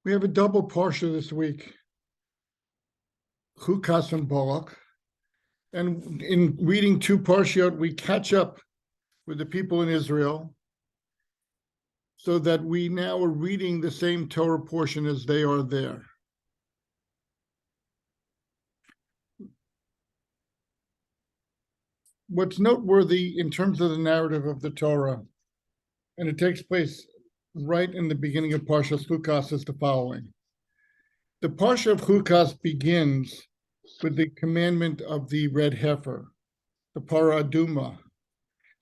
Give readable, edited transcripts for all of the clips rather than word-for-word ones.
We have a double parsha this week, Chukas and Balak. And in reading two parshiot, we catch up with the people in Israel so that we now are reading the same Torah portion as they are there. What's noteworthy in terms of the narrative of the Torah, and it takes place right in the beginning of Parshas Chukas, is the following. The Parsha of Chukas begins with the commandment of the red heifer, the Parah Aduma,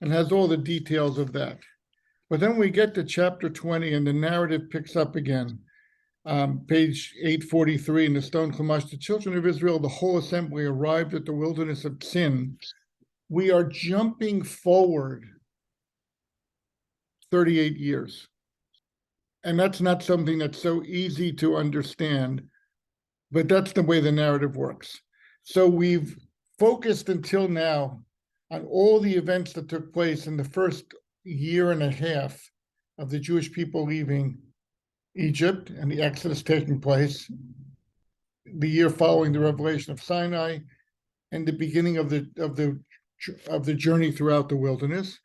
and has all the details of that. But then we get to chapter 20 and the narrative picks up again. Page 843 in the Stone Chumash, the children of Israel, the whole assembly arrived at the wilderness of Sin. We are jumping forward 38 years. And that's not something that's so easy to understand, but that's the way the narrative works. So we've focused until now on all the events that took place in the first year and a half of the Jewish people leaving Egypt and the Exodus taking place, the year following the revelation of Sinai, and the beginning of the journey throughout the wilderness.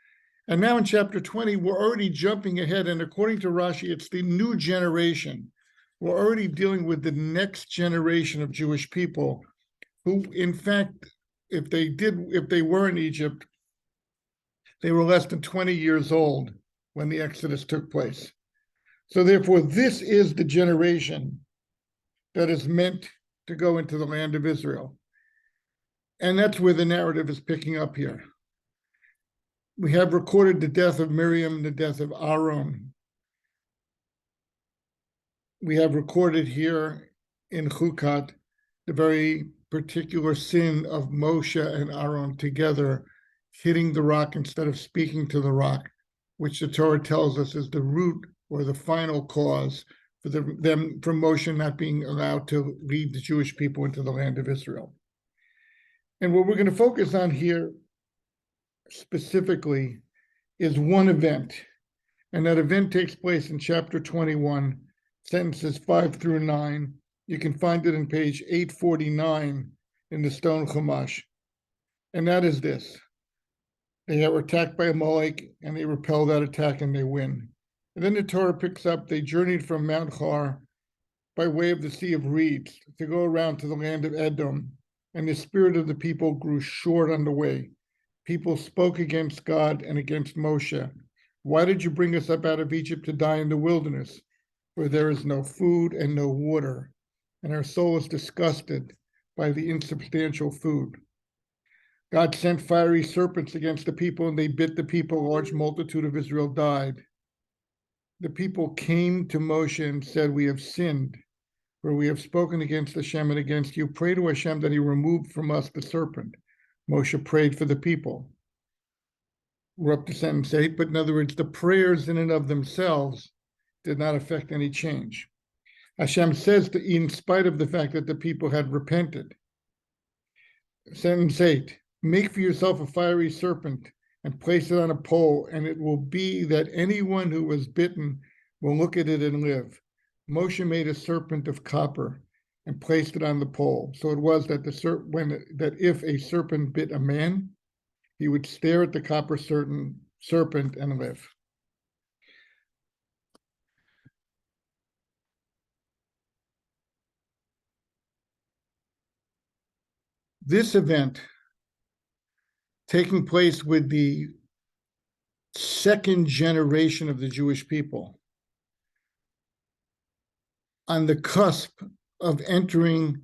And now in chapter 20, we're already jumping ahead, and according to Rashi, it's the new generation. We're already dealing with the next generation of Jewish people who, in fact, if they were in Egypt, they were less than 20 years old when the Exodus took place. So therefore, this is the generation that is meant to go into the land of Israel. And that's where the narrative is picking up here. We have recorded the death of Miriam, the death of Aaron. We have recorded here in Chukat the very particular sin of Moshe and Aaron together hitting the rock instead of speaking to the rock, which the Torah tells us is the root or the final cause for them from Moshe not being allowed to lead the Jewish people into the land of Israel. And what we're going to focus on here specifically is one event, and that event takes place in chapter 21, sentences 5 through 9. You can find it in page 849 in the Stone Chumash, and that is this. They were attacked by Amalek, and they repel that attack, and they win. And then the Torah picks up, they journeyed from Mount Har by way of the Sea of Reeds to go around to the land of Edom, and the spirit of the people grew short on the way. People spoke against God and against Moshe. Why did you bring us up out of Egypt to die in the wilderness, where there is no food and no water, and our soul is disgusted by the insubstantial food? God sent fiery serpents against the people, and they bit the people. A large multitude of Israel died. The people came to Moshe and said, we have sinned, for we have spoken against Hashem and against you. Pray to Hashem that he remove from us the serpent. Moshe prayed for the people. We're up to sentence 8, but in other words, the prayers in and of themselves did not affect any change. Hashem says, in spite of the fact that the people had repented, sentence 8, make for yourself a fiery serpent and place it on a pole, and it will be that anyone who was bitten will look at it and live. Moshe made a serpent of copper and placed it on the pole. So it was that that if a serpent bit a man, he would stare at the copper serpent and live. This event, taking place with the second generation of the Jewish people, on the cusp of entering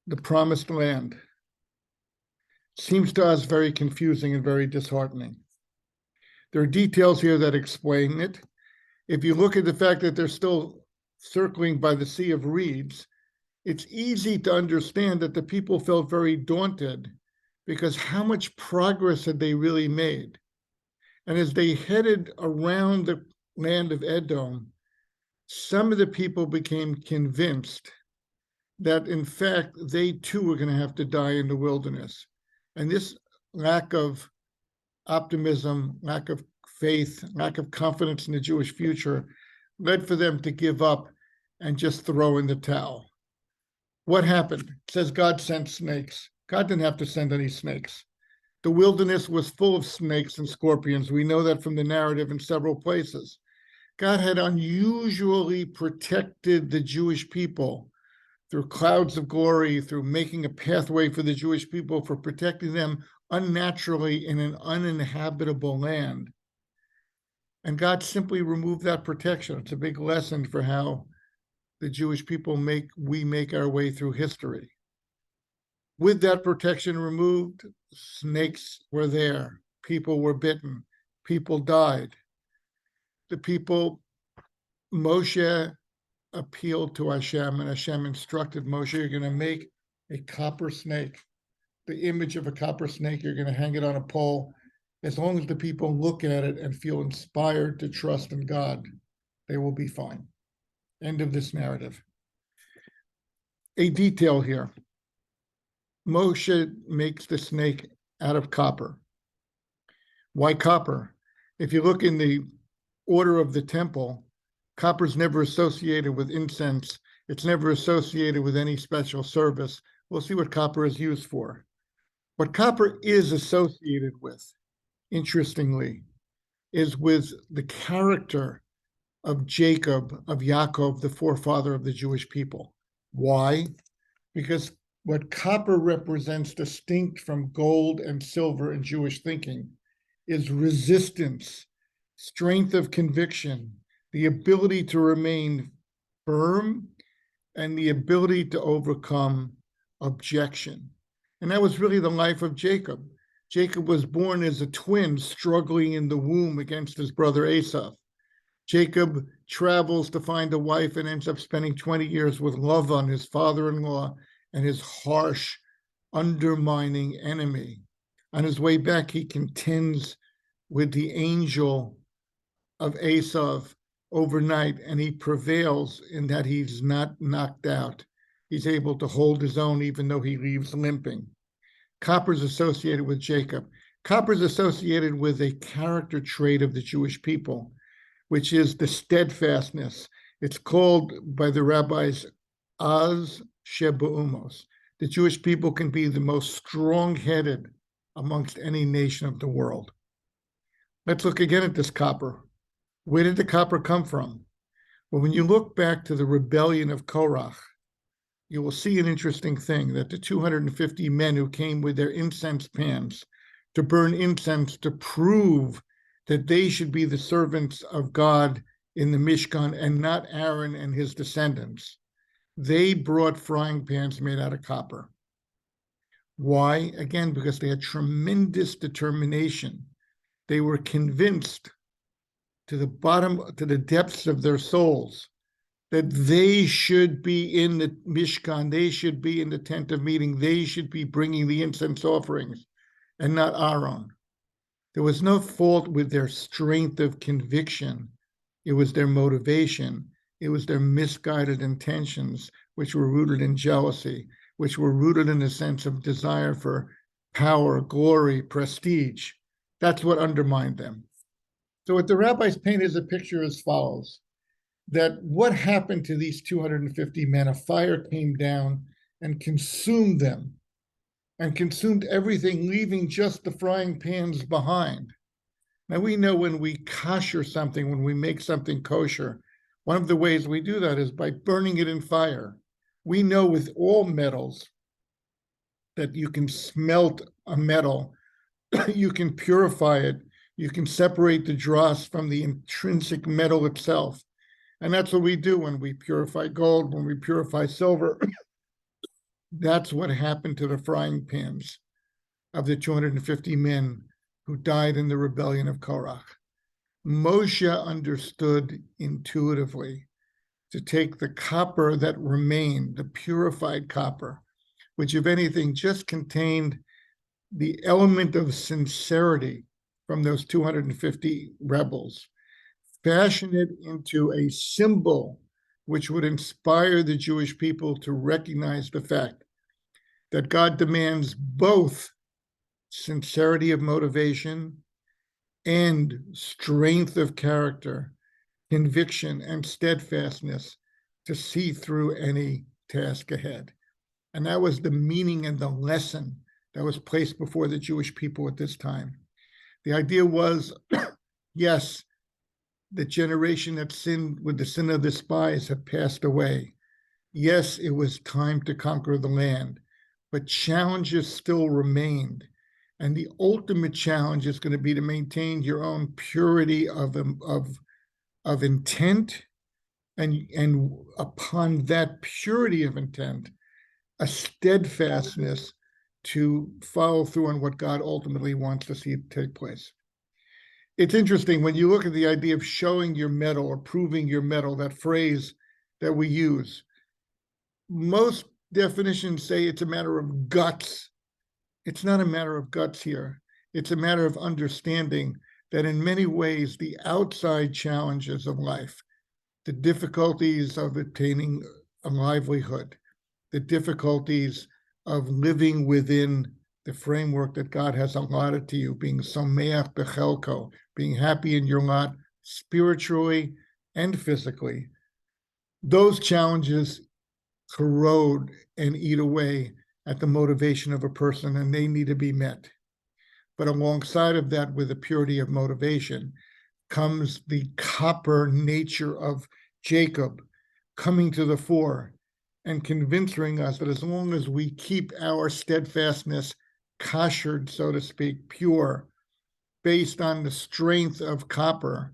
the promised land, seems to us very confusing and very disheartening. There are details here that explain it. If you look at the fact that they're still circling by the Sea of Reeds, it's easy to understand that the people felt very daunted, because how much progress had they really made? And as they headed around the land of Edom, some of the people became convinced that, in fact, they too were going to have to die in the wilderness. And this lack of optimism, lack of faith, lack of confidence in the Jewish future led for them to give up and just throw in the towel. What happened? It says God sent snakes. God didn't have to send any snakes. The wilderness was full of snakes and scorpions. We know that from the narrative in several places. God had unusually protected the Jewish people through clouds of glory, through making a pathway for the Jewish people, for protecting them unnaturally in an uninhabitable land. And God simply removed that protection. It's a big lesson for how the Jewish people we make our way through history. With that protection removed, snakes were there. People were bitten. People died. Moshe appealed to Hashem, and Hashem instructed Moshe, you're going to make a copper snake, the image of a copper snake. You're going to hang it on a pole. As long as the people look at it and feel inspired to trust in God, they will be fine. End of this narrative. A detail here. Moshe makes the snake out of copper. Why copper? If you look in the order of the temple, copper is never associated with incense. It's never associated with any special service. We'll see what copper is used for. What copper is associated with, interestingly, is with the character of Jacob, of Yaakov, the forefather of the Jewish people. Why? Because what copper represents, distinct from gold and silver in Jewish thinking, is resistance, strength of conviction, the ability to remain firm, and the ability to overcome objection. And that was really the life of Jacob. Jacob was born as a twin, struggling in the womb against his brother Esau. Jacob travels to find a wife and ends up spending 20 years with Lavan, his father-in-law, and his harsh, undermining enemy. On his way back, he contends with the angel of Esau overnight, and he prevails in that he's not knocked out. He's able to hold his own even though he leaves limping. Copper is associated with Jacob. Copper is associated with a character trait of the Jewish people, which is the steadfastness. It's called by the rabbis Az Shebu'umos. The Jewish people can be the most strong-headed amongst any nation of the world. Let's look again at this copper. Where did the copper come from? Well, when you look back to the rebellion of Korach, you will see an interesting thing, that the 250 men who came with their incense pans to burn incense to prove that they should be the servants of God in the Mishkan and not Aaron and his descendants, they brought frying pans made out of copper. Why? Again, because they had tremendous determination. They were convinced to the depths of their souls that they should be in the Mishkan, they should be in the tent of meeting, they should be bringing the incense offerings and not Aaron. There was no fault with their strength of conviction. It was their motivation. It was their misguided intentions, which were rooted in jealousy, which were rooted in a sense of desire for power, glory, prestige. That's what undermined them. So what the rabbis paint as a picture as follows, that what happened to these 250 men, a fire came down and consumed them, and consumed everything, leaving just the frying pans behind. Now we know when we kosher something, when we make something kosher, one of the ways we do that is by burning it in fire. We know with all metals that you can smelt a metal, you can purify it, you can separate the dross from the intrinsic metal itself. And that's what we do when we purify gold, when we purify silver. That's what happened to the frying pans of the 250 men who died in the rebellion of Korach. Moshe understood intuitively to take the copper that remained, the purified copper, which, if anything, just contained the element of sincerity from those 250 rebels, fashion it into a symbol which would inspire the Jewish people to recognize the fact that God demands both sincerity of motivation and strength of character, conviction and steadfastness to see through any task ahead. And that was the meaning and the lesson that was placed before the Jewish people at this time. The idea was, yes, the generation that sinned with the sin of the spies have passed away. Yes, it was time to conquer the land, but challenges still remained. And the ultimate challenge is going to be to maintain your own purity of intent, and upon that purity of intent, a steadfastness to follow through on what God ultimately wants to see take place. It's interesting when you look at the idea of showing your mettle or proving your mettle, that phrase that we use. Most definitions say it's a matter of guts. It's not a matter of guts here. It's a matter of understanding that in many ways, the outside challenges of life, the difficulties of obtaining a livelihood, the difficulties of living within the framework that God has allotted to you, being someach bechelko, being happy in your lot spiritually and physically, those challenges corrode and eat away at the motivation of a person, and they need to be met. But alongside of that, with the purity of motivation, comes the copper nature of Jacob coming to the fore and convincing us that as long as we keep our steadfastness koshered, so to speak, pure, based on the strength of copper,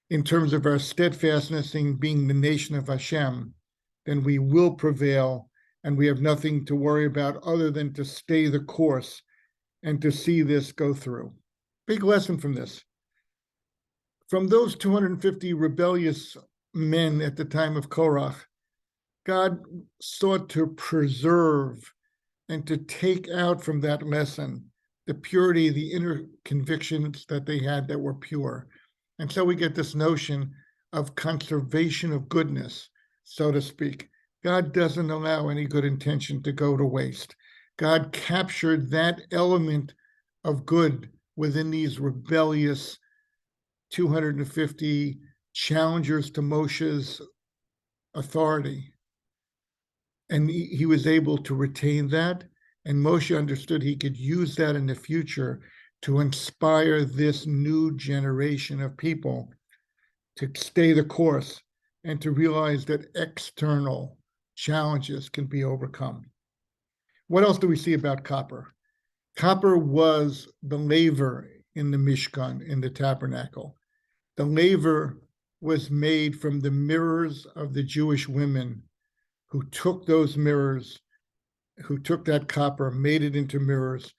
in terms of our steadfastness in being the nation of Hashem, then we will prevail, and we have nothing to worry about other than to stay the course and to see this go through. Big lesson from this. From those 250 rebellious men at the time of Korach, God sought to preserve and to take out from that lesson the purity, the inner convictions that they had that were pure. And so we get this notion of conservation of goodness, so to speak. God doesn't allow any good intention to go to waste. God captured that element of good within these rebellious 250 challengers to Moshe's authority. And he was able to retain that. And Moshe understood he could use that in the future to inspire this new generation of people to stay the course and to realize that external challenges can be overcome. What else do we see about copper? Copper was the laver in the Mishkan, in the tabernacle. The laver was made from the mirrors of the Jewish women who took those mirrors, who took that copper, made it into mirrors,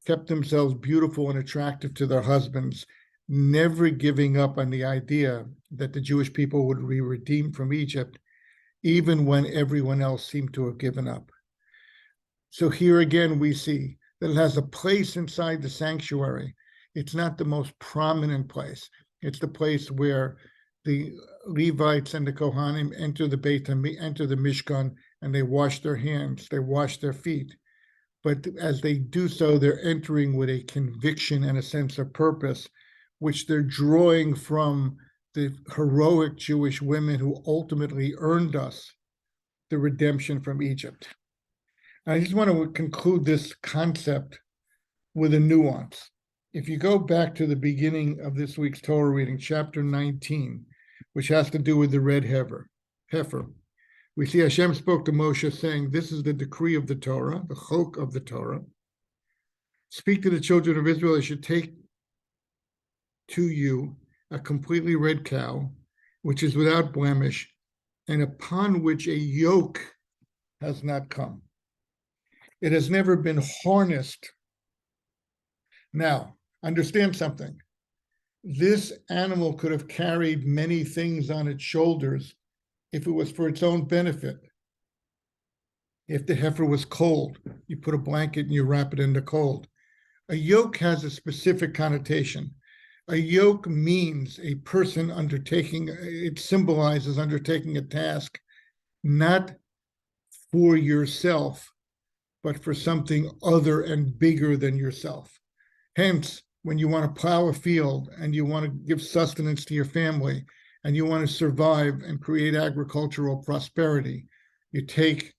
kept themselves beautiful and attractive to their husbands, never giving up on the idea that the Jewish people would be redeemed from Egypt, even when everyone else seemed to have given up. So here again, we see that it has a place inside the sanctuary. It's not the most prominent place. It's the place where the Levites and the Kohanim enter the Mishkan, and they wash their hands, they wash their feet. But as they do so, they're entering with a conviction and a sense of purpose, which they're drawing from the heroic Jewish women who ultimately earned us the redemption from Egypt. I just want to conclude this concept with a nuance. If you go back to the beginning of this week's Torah reading, chapter 19, which has to do with the red heifer, we see Hashem spoke to Moshe saying, this is the decree of the Torah, the chok of the Torah. Speak to the children of Israel, they should take to you a completely red cow, which is without blemish, and upon which a yoke has not come. It has never been harnessed. Now, understand something. This animal could have carried many things on its shoulders if it was for its own benefit. If the heifer was cold, you put a blanket and you wrap it in the cold. A yoke has a specific connotation. A yoke means a person undertaking, it symbolizes undertaking a task, not for yourself, but for something other and bigger than yourself. Hence, when you want to plow a field and you want to give sustenance to your family, and you want to survive and create agricultural prosperity, you take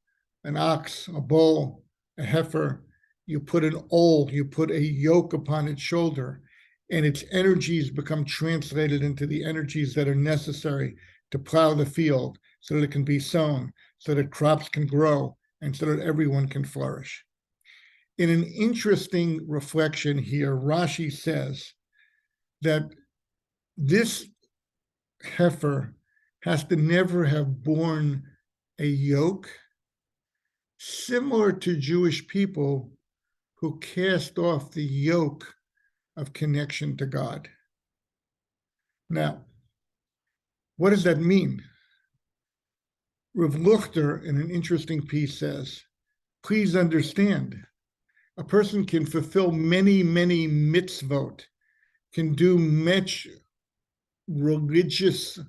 an ox, a bull, a heifer, you put an awl, you put a yoke upon its shoulder, and its energies become translated into the energies that are necessary to plow the field so that it can be sown, so that crops can grow, and so that everyone can flourish. In an interesting reflection here, Rashi says that this heifer has to never have borne a yoke, similar to Jewish people who cast off the yoke of connection to God. Now, what does that mean? Rav Luchter, in an interesting piece, says, please understand, a person can fulfill many, many mitzvot, can do much religious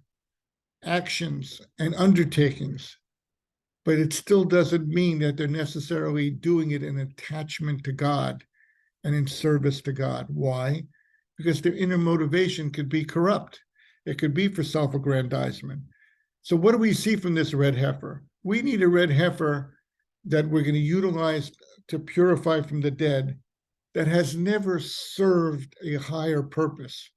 actions and undertakings, but it still doesn't mean that they're necessarily doing it in attachment to God and in service to God. Why? Because their inner motivation could be corrupt. It could be for self-aggrandizement. So what do we see from this red heifer? We need a red heifer that we're going to utilize to purify from the dead that has never served a higher purpose,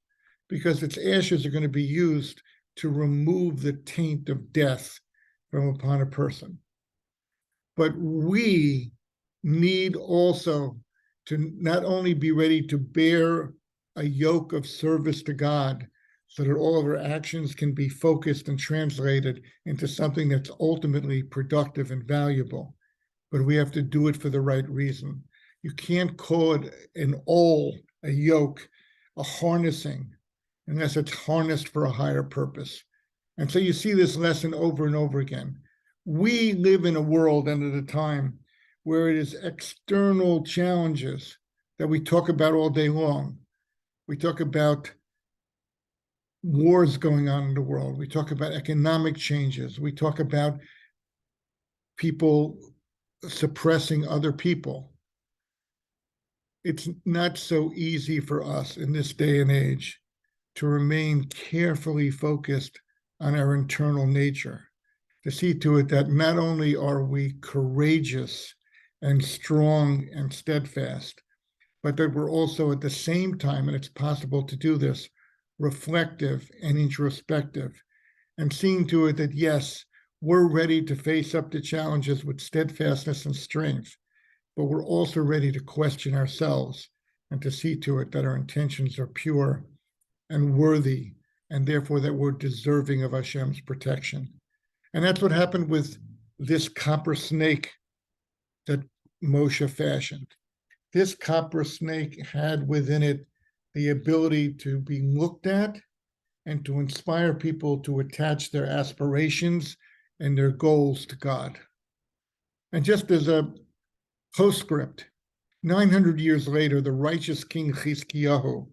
because its ashes are going to be used to remove the taint of death from upon a person. But we need also to not only be ready to bear a yoke of service to God so that all of our actions can be focused and translated into something that's ultimately productive and valuable, but we have to do it for the right reason. You can't call it an awl, a yoke, a harnessing, unless it's harnessed for a higher purpose. And so you see this lesson over and over again. We live in a world and at a time where it is external challenges that we talk about all day long. We talk about wars going on in the world. We talk about economic changes. We talk about people suppressing other people. It's not so easy for us in this day and age to remain carefully focused on our internal nature, to see to it that not only are we courageous and strong and steadfast, but that we're also at the same time, and it's possible to do this, reflective and introspective, and seeing to it that, yes, we're ready to face up to challenges with steadfastness and strength, but we're also ready to question ourselves and to see to it that our intentions are pure and worthy, and therefore that we're deserving of Hashem's protection. And that's what happened with this copper snake that Moshe fashioned. This copper snake had within it the ability to be looked at and to inspire people to attach their aspirations and their goals to God. And just as a postscript, 900 years later, the righteous king Chizkiyahu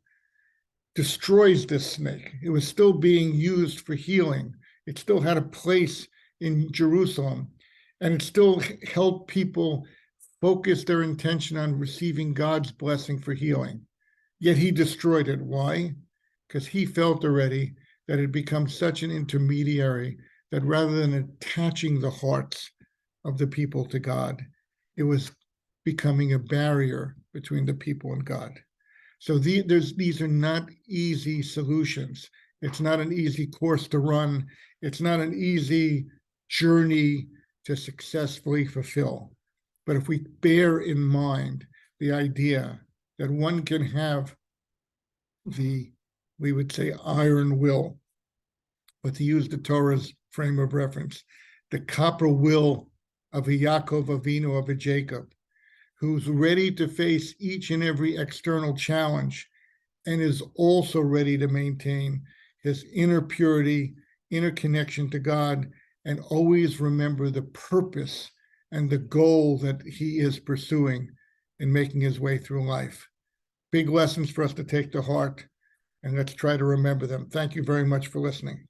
destroys this snake. It was still being used for healing. It still had a place in Jerusalem, and it still helped people focus their intention on receiving God's blessing for healing. Yet he destroyed it. Why? Because he felt already that it had become such an intermediary that rather than attaching the hearts of the people to God, it was becoming a barrier between the people and God. So these are not easy solutions. It's not an easy course to run. It's not an easy journey to successfully fulfill. But if we bear in mind the idea that one can have we would say, iron will, but to use the Torah's frame of reference, the copper will of a Yaakov Avinu, of a Jacob, who's ready to face each and every external challenge and is also ready to maintain his inner purity, inner connection to God, and always remember the purpose and the goal that he is pursuing in making his way through life. Big lessons for us to take to heart, and let's try to remember them. Thank you very much for listening.